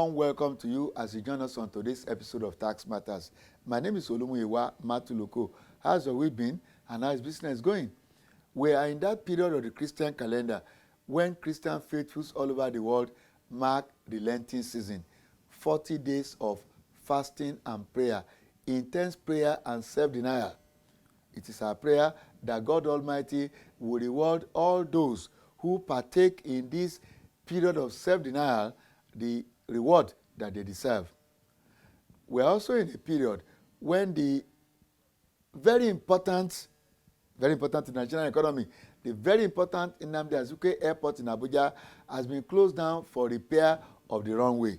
warm welcome to you as you join us on today's episode of Tax Matters. My name is Olumuyiwa Matuloko. How's your week been and how's business going? We are in that period of the Christian calendar when Christian faithfuls all over the world mark the Lenten season. 40 days of fasting and prayer, intense prayer and self-denial. It is our prayer that God Almighty will reward all those who partake in this period of self-denial the reward that they deserve. We are also in a period when the very important in the Nigerian economy, the very important Nnamdi Azikiwe Airport in Abuja has been closed down for repair of the runway.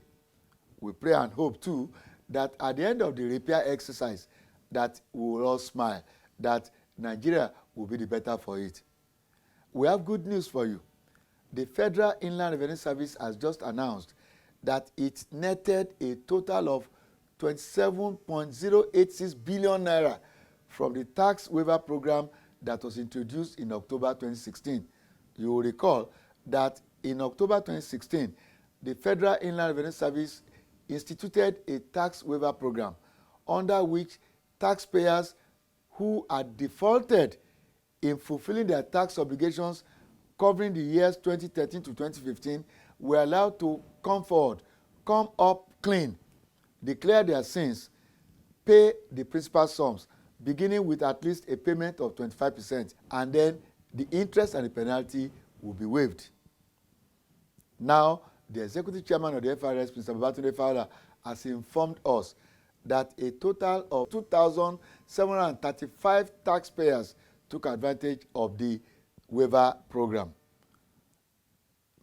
We pray and hope too that at the end of the repair exercise that we will all smile, that Nigeria will be the better for it. We have good news for you. The Federal Inland Revenue Service has just announced that it netted a total of 27.086 billion naira from the tax waiver program that was introduced in October 2016. You will recall that in October 2016, the Federal Inland Revenue Service instituted a tax waiver program under which taxpayers who had defaulted in fulfilling their tax obligations covering the years 2013 to 2015 were allowed to come forward, come up clean, declare their sins, pay the principal sums, beginning with at least a payment of 25%, and then the interest and the penalty will be waived. Now, the executive chairman of the FRS, Mr. Babatunde Fowler, has informed us that a total of 2,735 taxpayers took advantage of the waiver program.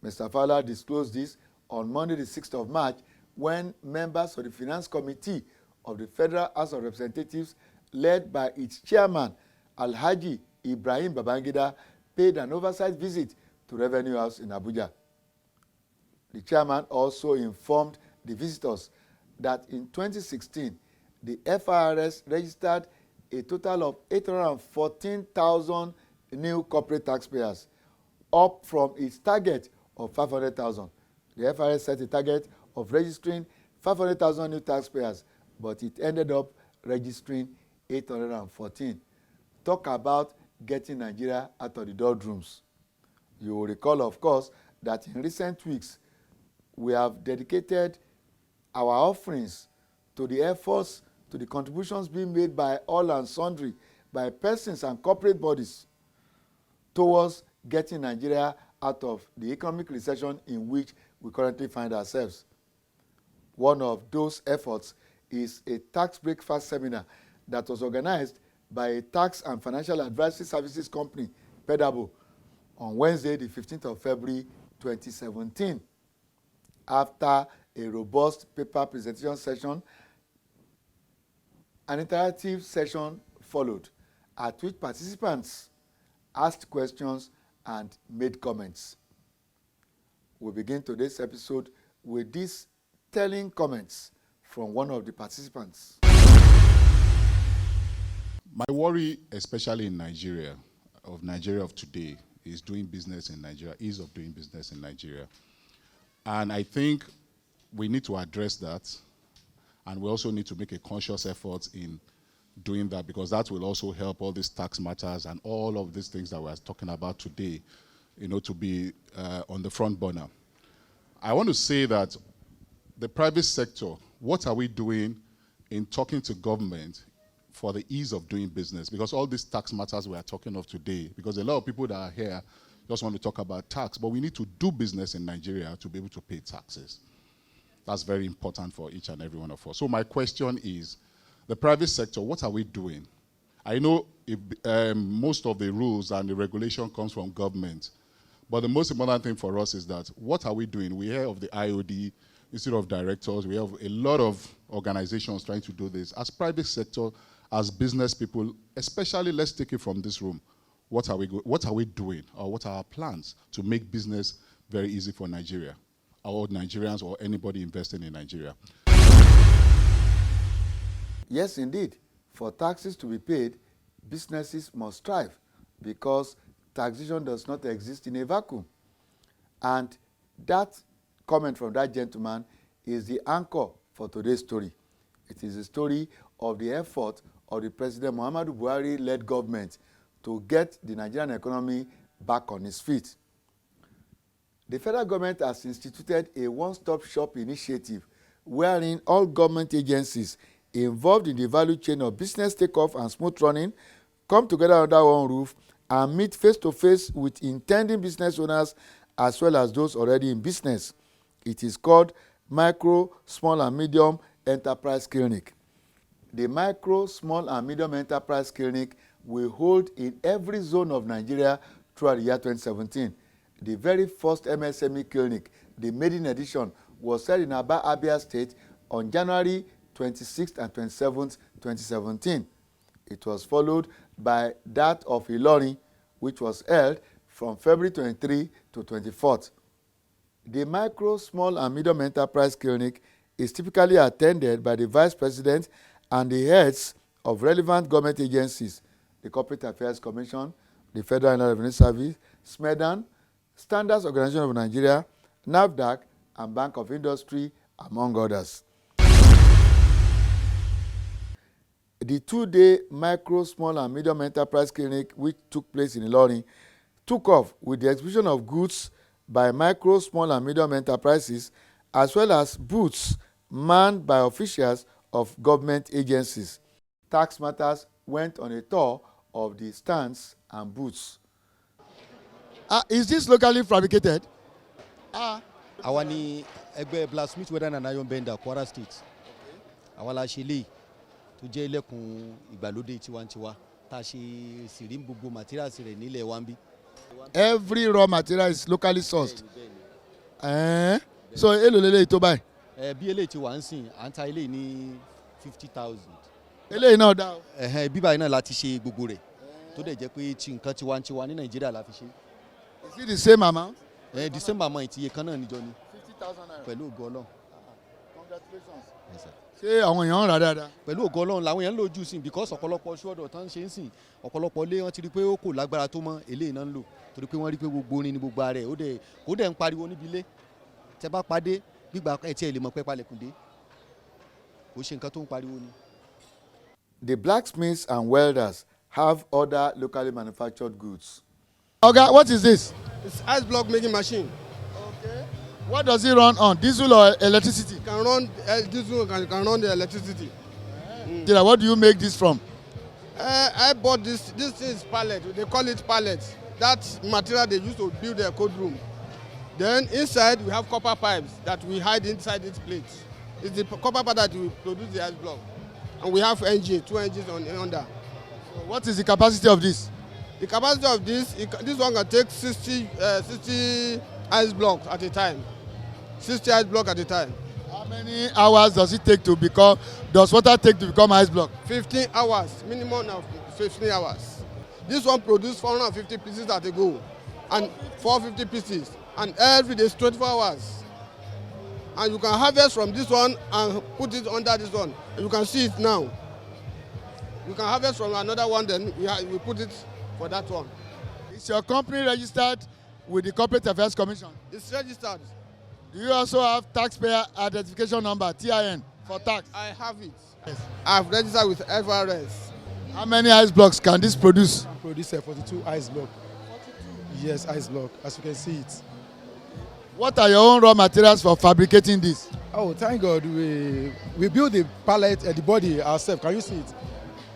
Mr. Fowler disclosed this on Monday, the 6th of March, when members of the Finance Committee of the Federal House of Representatives, led by its chairman, Alhaji Ibrahim Babangida, paid an oversight visit to Revenue House in Abuja. The chairman also informed the visitors that in 2016, the FRS registered a total of 814,000 new corporate taxpayers, up from its target of 500,000. The FRS set a target of registering 500,000 new taxpayers, but it ended up registering 814. Talk about getting Nigeria out of the doldrums. You will recall, of course, that in recent weeks, we have dedicated our offerings to the efforts, to the contributions being made by all and sundry, by persons and corporate bodies towards getting Nigeria out of the economic recession in which we currently find ourselves. One of those efforts is a tax breakfast seminar that was organized by a tax and financial advisory services company, Pedabo, on Wednesday, the 15th of February, 2017. After a robust paper presentation session, an interactive session followed, at which participants asked questions and made comments. We begin today's episode with these telling comments from one of the participants. My worry, especially in Nigeria of today, is doing business in Nigeria, ease of doing business in Nigeria. And I think we need to address that, and we also need to make a conscious effort in doing that, because that will also help all these tax matters and all of these things that we're talking about today, to be on the front burner. I want to say that the private sector, what are we doing in talking to government for the ease of doing business? Because all these tax matters we are talking of today, because a lot of people that are here just want to talk about tax, but we need to do business in Nigeria to be able to pay taxes. That's very important for each and every one of us. So my question is, the private sector, what are we doing? I know most of the rules and the regulation comes from government, but the most important thing for us is that what are we doing? We hear of the IOD, Institute of Directors. We have a lot of organizations trying to do this. As private sector, as business people, especially, let's take it from this room. What are we doing, or what are our plans to make business very easy for Nigeria, or Nigerians, or anybody investing in Nigeria? Yes, indeed. For taxes to be paid, businesses must strive, because taxation does not exist in a vacuum. And that comment from that gentleman is the anchor for today's story. It is the story of the effort of the President Muhammadu Buhari-led government to get the Nigerian economy back on its feet. The federal government has instituted a one-stop shop initiative wherein all government agencies involved in the value chain of business takeoff and smooth running come together under one roof and meet face-to-face with intending business owners as well as those already in business. It is called Micro, Small and Medium Enterprise Clinic. The Micro, Small and Medium Enterprise Clinic will hold in every zone of Nigeria throughout the year 2017. The very first MSME clinic, the maiden edition, was held in Aba, Abia State on January 26th and 27th, 2017. It was followed by that of Ilorin, which was held from February 23 to 24th. The Micro, Small and Medium Enterprise Clinic is typically attended by the Vice President and the heads of relevant government agencies, the Corporate Affairs Commission, the Federal Inland Revenue Service, SMEDAN, Standards Organization of Nigeria, NAFDAC, and Bank of Industry, among others. The two-day Micro, Small and Medium Enterprise Clinic, which took place in Ilorin, took off with the exhibition of goods by micro, small and medium enterprises, as well as booths manned by officials of government agencies. Tax Matters went on a tour of the stands and booths. Is this locally fabricated? Àwa ni ẹgbẹ́ blacksmith weather and iron bender Kwara State. Àwa la ṣe léyìí tó jẹ́ ilẹ̀kùn ìgbàlódé tiwantiwa tá a ṣe sì rí gbogbo materials rẹ̀ nílẹ̀ wa ń bí. Every raw material is locally sourced. So èlò lélẹ́yìí tó báyìí. Bí eléyìí ti wà ń sìn à ń ta eléyìí ní 50,000. Eléyìí náà dá o. Bíbáyìí náà láti ṣe gbogbo rẹ̀ tó dẹ̀ jẹ́ pé ti nǹkan tiwantiwa ní Nàìjíríà la fi ṣe. Is it the same amount? The same amount iye kan náà níjọ ni. 50,000 naira. Pẹ̀lú ògo Ọlọ́run. Congratulations. Yes, sir. Ṣé àwọn èèyàn ń rà dáadáa? Pẹ̀lú ògo Ọlọ́run làwọn èèyàn ń lò jù sí because ọ̀pọ̀lọpọ̀ ṣọ́ọ̀dọ̀ tán ṣe ń sìn ọ̀pọ̀lọpọ̀ lé wọn ti rí pé ó kò lágbára tó mọ́ eléyìí náà ń lò torí pé wọ́n rí pé gbogbo orin ni gbogbo ara ẹ̀ ó dẹ̀ ń pariwo níbi ilé tẹ bá padé gbígbà ẹ̀ tí ẹ̀ lè mọ̀ pé palẹ̀kùn dé kò ṣe nǹkan tó ń pariwo ni. The blacksmiths and welders have other locally manufactured goods. Oga, what is this? It's ice block making machine. Okay. What does it run on? Diesel or electricity? It can run diesel, can run the electricity. What do you make this from? I bought this. This is pallet. They call it pallet. That material they use to build their code room. Then inside we have copper pipes that we hide inside this plate. It's the copper pipe that we produce the ice block. And we have engine, 2 engines under. So what is the capacity of this? The capacity of this one can take 60 ice blocks at a time. 60 ice blocks at a time. How many hours does it take to become, does water take to become ice block? 15 hours, minimum of 15 hours. This one produces 450 pieces at a go, and 450 pieces, and every day is 24 hours. And you can harvest from this one and put it under this one. And you can see it now. You can harvest from another one, then we put it for that one. Is your company registered with the Corporate Affairs Commission? It's registered. Do you also have taxpayer identification number, TIN, for tax? I have it. Yes. I've registered with FRS. How many ice blocks can this produce? Produce 42 ice block. 42? Yes, ice block, as you can see it. What are your own raw materials for fabricating this? Oh, thank God, we build the pallet and the body ourselves. Can you see it?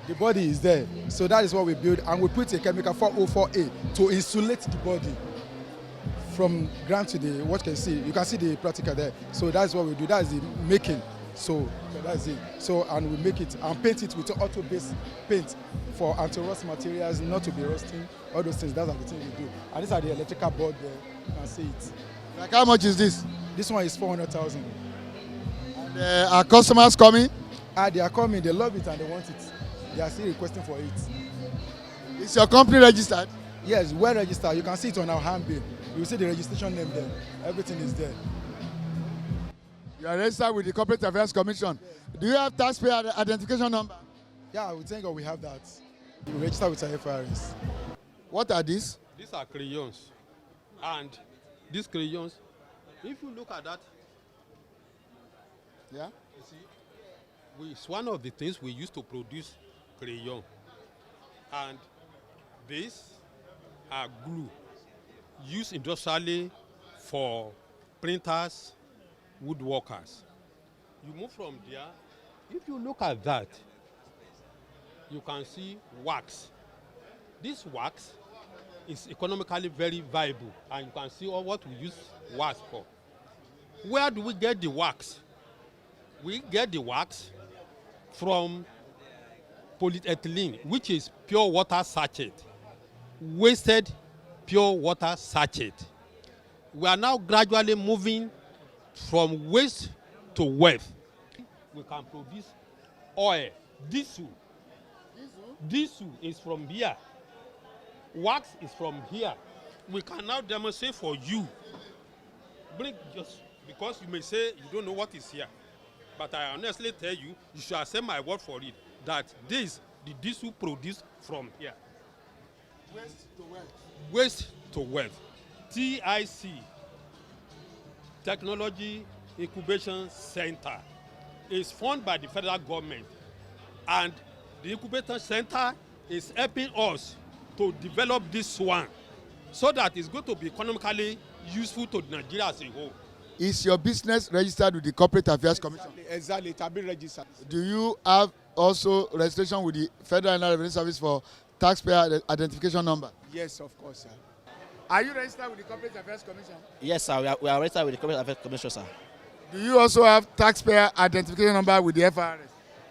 The body is there. So that is what we build, and we put a chemical 404A to insulate the body from ground to the, what you can see. You can see the practical there. So that's what we do. That is the making. So that's it. So, and we make it and paint it with auto-based paint for anti-rust materials, not to be rusting. All those things, that's the thing we do. And these are the electrical board there. You can see it. Like how much is this? This one is 400,000. And are customers coming? They are coming, they love it and they want it. They are still requesting for it. Is your company registered? Yes, well registered. You can see it on our handbill. You see the registration name there. Everything is there. You are registered with the Corporate Affairs Commission. Yes. Do you have taxpayer identification number? Yeah, we thank God we have that. We register with our FRS. What are these? These are crayons. And these crayons, if you look at that, Yeah? You see, it's one of the things we used to produce crayon. And these are glue used industrially for printers, woodworkers. You move from there, if you look at that, you can see wax. This wax is economically very viable, and you can see all what we use wax for. Where do we get the wax? We get the wax from polyethylene, which is pure water sachet, wasted pure water sachet. We are now gradually moving from waste to wealth. We can produce oil, diesel. Diesel is from here. Wax is from here. We can now demonstrate for you. Bring just because you may say you don't know what is here, but I honestly tell you, you should accept my word for it that this the diesel produced from here. Waste to wealth. Waste to wealth. TIC, Technology Incubation Center, is funded by the federal government, and the Incubation Center is helping us to develop this one so that it's going to be economically useful to Nigeria as a whole. Is your business registered with the Corporate Affairs Commission? Exactly, it has been registered. Do you have also registration with the Federal Inland Revenue Service for taxpayer identification number? Yes, of course, sir. Are you registered with the Corporate Affairs Commission? Yes, sir. We are registered with the Corporate Affairs Commission, sir. Do you also have taxpayer identification number with the FIRS?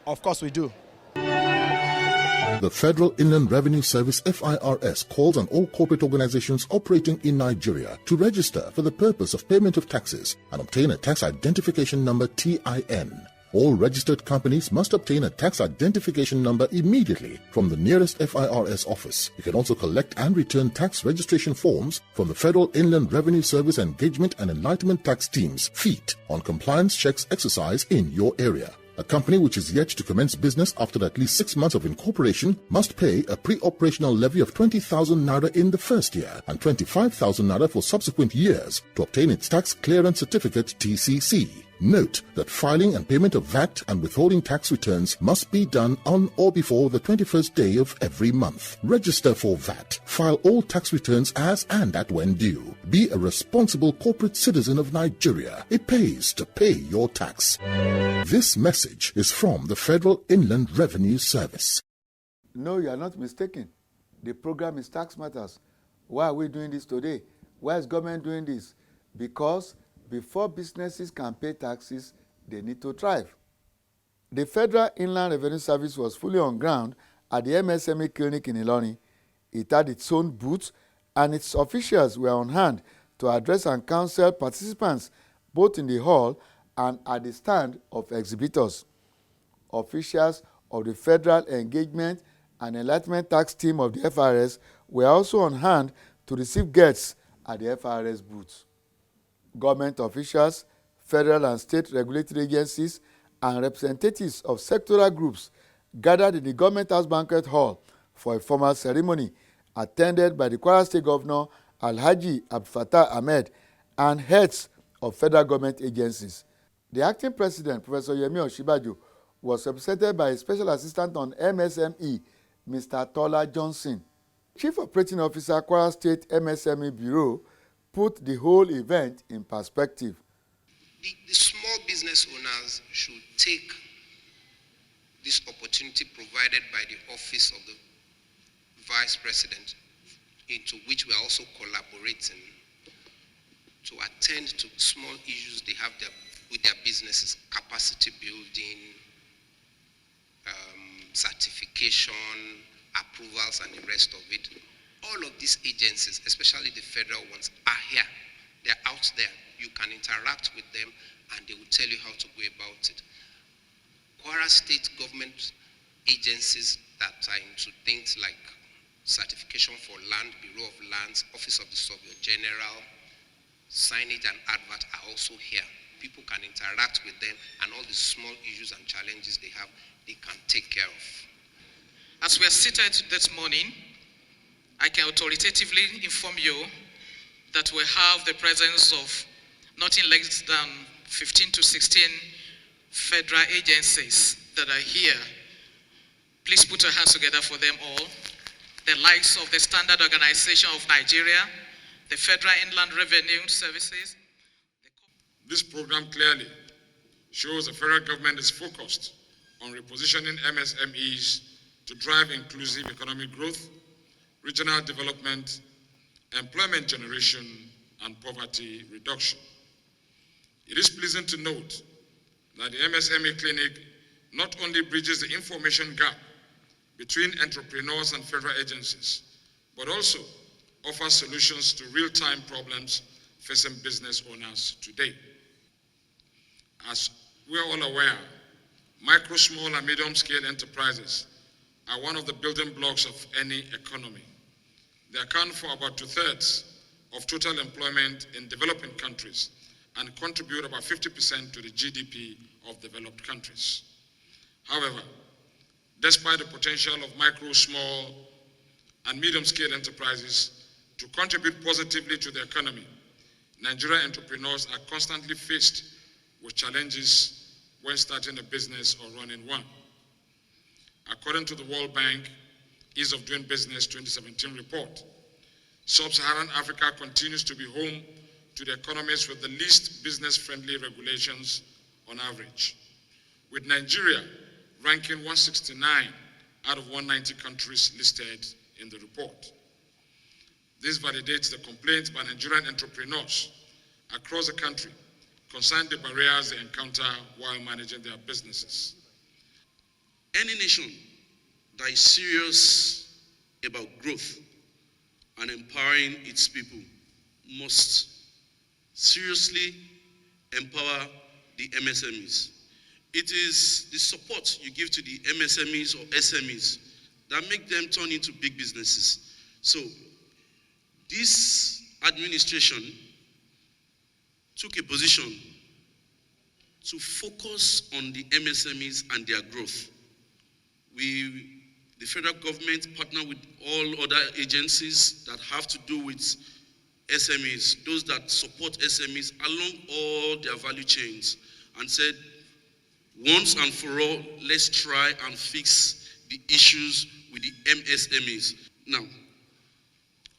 Of course, we do. The Federal Inland Revenue Service FIRS calls on all corporate organizations operating in Nigeria to register for the purpose of payment of taxes and obtain a tax identification number TIN. All registered companies must obtain a tax identification number immediately from the nearest FIRS office. You can also collect and return tax registration forms from the Federal Inland Revenue Service Engagement and Enlightenment Tax Teams, FEAT, on compliance checks exercise in your area. A company which is yet to commence business after at least 6 months of incorporation must pay a pre-operational levy of 20,000 naira in the first year and 25,000 naira for subsequent years to obtain its tax clearance certificate TCC. Note that filing and payment of VAT and withholding tax returns must be done on or before the 21st day of every month. Register for VAT. File all tax returns as and at when due. Be a responsible corporate citizen of Nigeria. It pays to pay your tax. This message is from the Federal Inland Revenue Service. No, you are not mistaken. The program is Tax Matters. Why are we doing this today? Why is government doing this? Because before businesses can pay taxes, they need to thrive. The Federal Inland Revenue Service was fully on ground at the MSME clinic in Ilorin. It had its own booth, and its officials were on hand to address and counsel participants both in the hall and at the stand of exhibitors. Officials of the Federal Engagement and Enlightenment Tax Team of the FIRS were also on hand to receive guests at the FIRS booth. Government officials, federal and state regulatory agencies, and representatives of sectoral groups gathered in the Government House Banquet Hall for a formal ceremony attended by the Kwara State Governor Alhaji Abdulfatah Ahmed and heads of federal government agencies. The acting president, Professor Yemi Osinbajo, was represented by a special assistant on MSME, Mr. Tola Johnson. Chief Operating Officer, Kwara State MSME Bureau, put the whole event in perspective. The small business owners should take this opportunity provided by the Office of the Vice President, into which we are also collaborating, to attend to small issues they have with their businesses, capacity building, certification, approvals, and the rest of it. All of these agencies, especially the federal ones, are here. They're out there. You can interact with them and they will tell you how to go about it. Kwara State government agencies that are into things like certification for land, Bureau of Lands, Office of the Surveyor General, signage and advert are also here. People can interact with them, and all the small issues and challenges they have, they can take care of. As we are seated this morning, I can authoritatively inform you that we have the presence of nothing less than 15 to 16 federal agencies that are here. Please put your hands together for them all. The likes of the Standard Organization of Nigeria, the Federal Inland Revenue Services. This program clearly shows the federal government is focused on repositioning MSMEs to drive inclusive economic growth, regional development, employment generation, and poverty reduction. It is pleasing to note that the MSME Clinic not only bridges the information gap between entrepreneurs and federal agencies, but also offers solutions to real-time problems facing business owners today. As we are all aware, micro, small, and medium-scale enterprises are one of the building blocks of any economy. They account for about 2/3 of total employment in developing countries and contribute about 50% to the GDP of developed countries. However, despite the potential of micro, small, and medium-scale enterprises to contribute positively to the economy, Nigerian entrepreneurs are constantly faced with challenges when starting a business or running one. According to the World Bank Ease of Doing Business 2017 report, Sub-Saharan Africa continues to be home to the economies with the least business-friendly regulations on average, with Nigeria ranking 169 out of 190 countries listed in the report. This validates the complaints by Nigerian entrepreneurs across the country concerning the barriers they encounter while managing their businesses. Any nation that is serious about growth and empowering its people must seriously empower the MSMEs. It is the support you give to the MSMEs or SMEs that make them turn into big businesses. So this administration took a position to focus on the MSMEs and their growth. The federal government partnered with all other agencies that have to do with SMEs, those that support SMEs along all their value chains, and said, once and for all, let's try and fix the issues with the MSMEs. Now,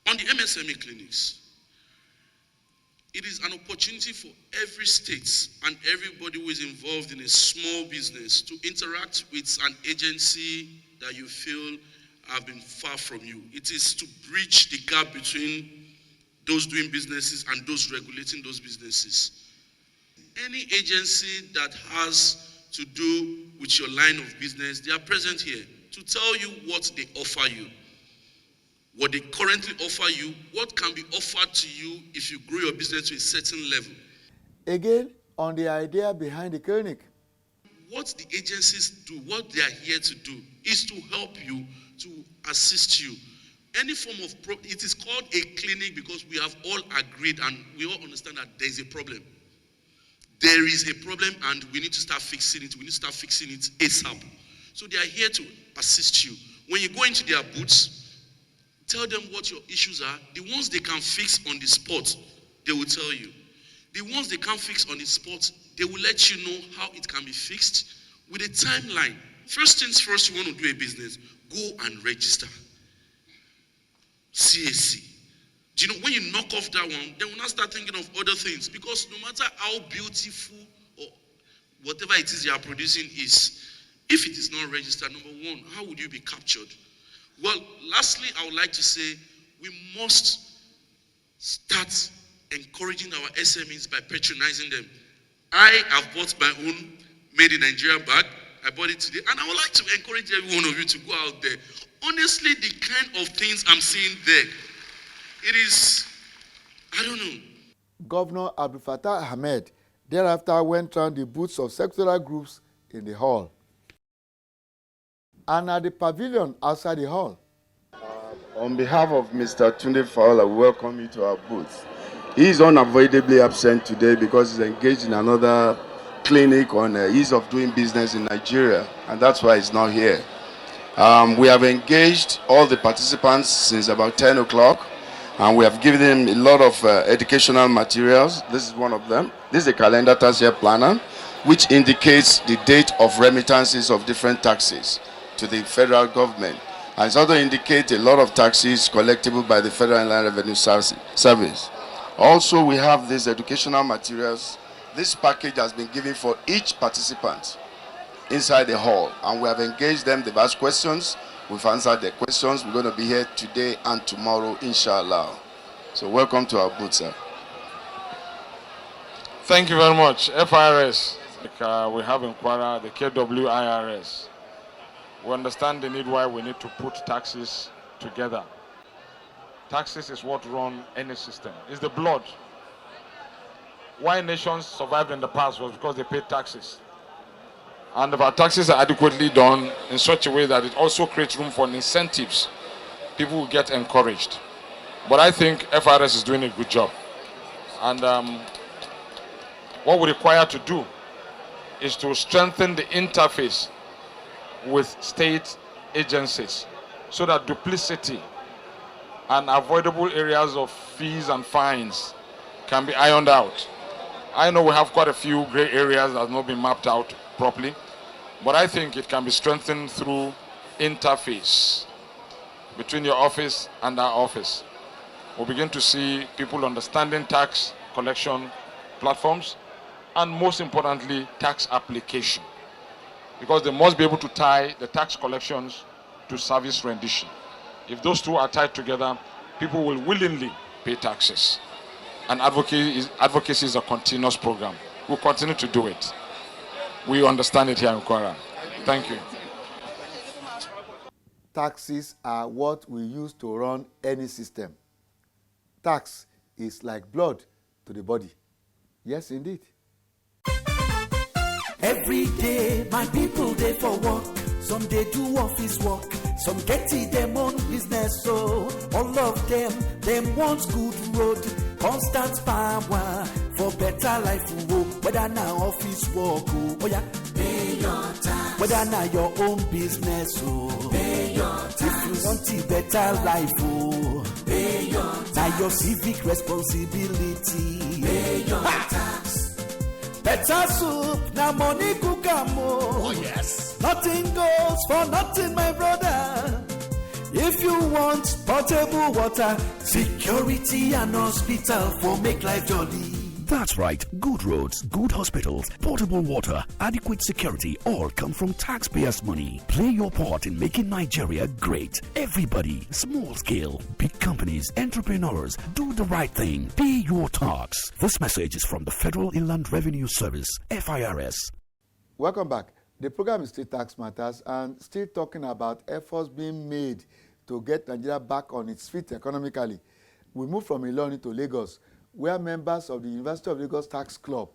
on the MSME clinics, it is an opportunity for every state and everybody who is involved in a small business to interact with an agency that you feel have been far from you. It is to bridge the gap between those doing businesses and those regulating those businesses. Any agency that has to do with your line of business, they are present here to tell you what they offer you, what they currently offer you, what can be offered to you if you grow your business to a certain level. Again, on the idea behind the clinic. What the agencies do, what they are here to do, is to help you, to assist you. Any form of it is called a clinic because we have all agreed and we all understand that there is a problem. There is a problem and we need to start fixing it. We need to start fixing it ASAP. So they are here to assist you. When you go into their booths, tell them what your issues are. The ones they can fix on the spot, they will tell you. The ones they can't fix on the spot, they will let you know how it can be fixed with a timeline. First things first, you want to do a business, go and register. CAC. Do you know, when you knock off that one, then we'll not start thinking of other things, because no matter how beautiful or whatever it is you are producing is, if it is not registered, number one, how would you be captured? Well, lastly, I would like to say we must start encouraging our SMEs by patronizing them. I have bought my own made in Nigeria bag. I bought it today, and I would like to encourage every one of you to go out there. Honestly, the kind of things I'm seeing there, it is, I don't know. Governor Abdul Fattah Ahmed thereafter went round the booths of sectoral groups in the hall and at the pavilion outside the hall. On behalf of Mr. Tunde Fowler, we welcome you to our booth. He is unavoidably absent today because he's engaged in another clinic on ease of doing business in Nigeria, and that's why he's not here. We have engaged all the participants since about 10 o'clock, and we have given them a lot of educational materials. This is one of them. This is a calendar task year planner. which indicates the date of remittances of different taxes to the federal government. And it also indicates a lot of taxes collectible by the Federal Inland Revenue Service. Also, we have these educational materials. This package has been given for each participant inside the hall, and we have engaged them. They've asked questions. We've answered their questions. We're going to be here today and tomorrow, inshallah. So welcome to our booth, sir. Thank you very much. FIRS, we have in Kwara, the KWIRS. We understand the need why we need to put taxes together. Taxes is what run any system. It's the blood. Why nations survived in the past was because they paid taxes. And if our taxes are adequately done in such a way that it also creates room for incentives, people will get encouraged. But I think FIRS is doing a good job. And what we require to do is to strengthen the interface with state agencies so that duplicity and avoidable areas of fees and fines can be ironed out. I know we have quite a few gray areas that have not been mapped out properly, but I think it can be strengthened through interface between your office and our office. We'll begin to see people understanding tax collection platforms and, most importantly, tax application, because they must be able to tie the tax collections to service rendition. If those two are tied together, people will willingly pay taxes. And advocacy is a continuous program. We'll continue to do it. We understand it here in Kwara. Thank you. Taxes are what we use to run any system. Tax is like blood to the body. Yes, indeed. Every day, my people they for work. Some they do office work. Some get it them own business. So all of them want good road, constant power for better life. Whether now office work, oh yeah, pay your tax. Whether now your own business, oh pay your tax. If you want a better life, oh pay your tax. Now your civic responsibility, pay your tax. Better soup, now money cook am. Oh yes. Nothing goes for nothing, my brother. If you want potable water, security and hospital for make life jolly. That's right. Good roads, good hospitals, portable water, adequate security all come from taxpayers' money. Play your part in making Nigeria great. Everybody, small scale, big companies, entrepreneurs, do the right thing. Pay your tax. This message is from the Federal Inland Revenue Service, FIRS. Welcome back. The program is still Tax Matters and still talking about efforts being made to get Nigeria back on its feet economically. We move from Ilorin to Lagos, where members of the University of Lagos Tax Club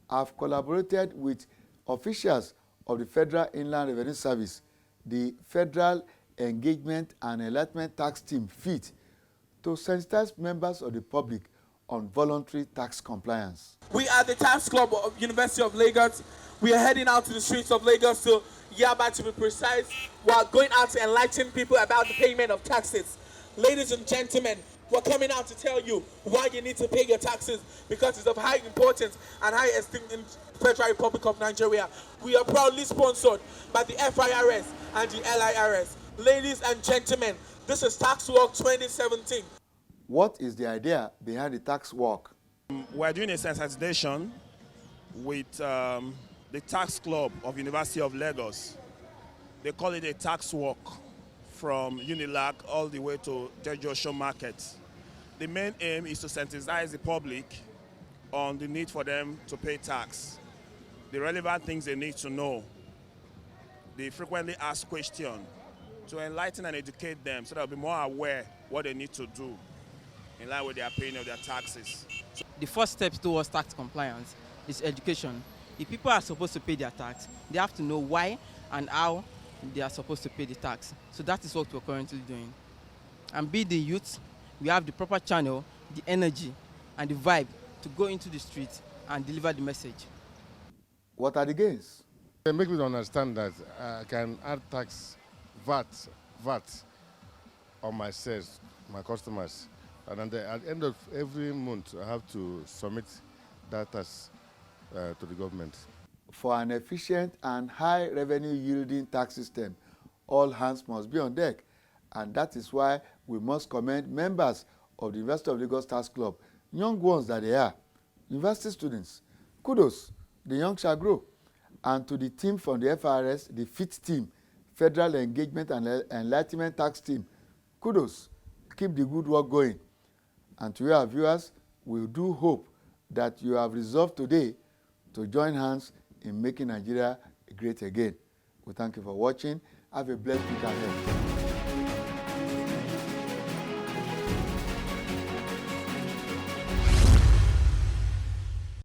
have collaborated with officials of the Federal Inland Revenue Service, the Federal Engagement and Enlightenment Tax Team, FEET, to sensitize members of the public on voluntary tax compliance. We are the Tax Club of University of Lagos. We are heading out to the streets of Lagos to Yaba, to be precise. We are going out to enlighten people about the payment of taxes. Ladies and gentlemen, we're coming out to tell you why you need to pay your taxes, because it's of high importance and high esteem in the Federal Republic of Nigeria. We are proudly sponsored by the FIRS and the LIRS. Ladies and gentlemen, this is Tax Walk 2017. What is the idea behind the tax walk? We're doing a sensitization with the Tax Club of University of Lagos. They call it a tax walk from Unilag all the way to Jejosho Market. The main aim is to sensitize the public on the need for them to pay tax, the relevant things they need to know, the frequently asked questions, to enlighten and educate them so they'll be more aware what they need to do in line with their paying of their taxes. The first step towards tax compliance is education. If people are supposed to pay their tax, they have to know why and how they are supposed to pay the tax. So that is what we're currently doing. And be the youth, we have the proper channel, the energy, and the vibe to go into the streets and deliver the message. What are the gains? They make me understand that I can add tax, VAT on my sales, my customers. And then at the end of every month, I have to submit that tax to the government. for an efficient and high revenue yielding tax system, all hands must be on deck. And that is why we must commend members of the University of Lagos Tax Club, young ones that they are, university students. Kudos, the young shall grow. And to the team from the FRS, the FIT team, Federal Engagement and Enlightenment Tax Team, kudos, keep the good work going. And to our viewers, we do hope that you have resolved today to join hands in making Nigeria great again. We thank you for watching. Have a blessed week ahead.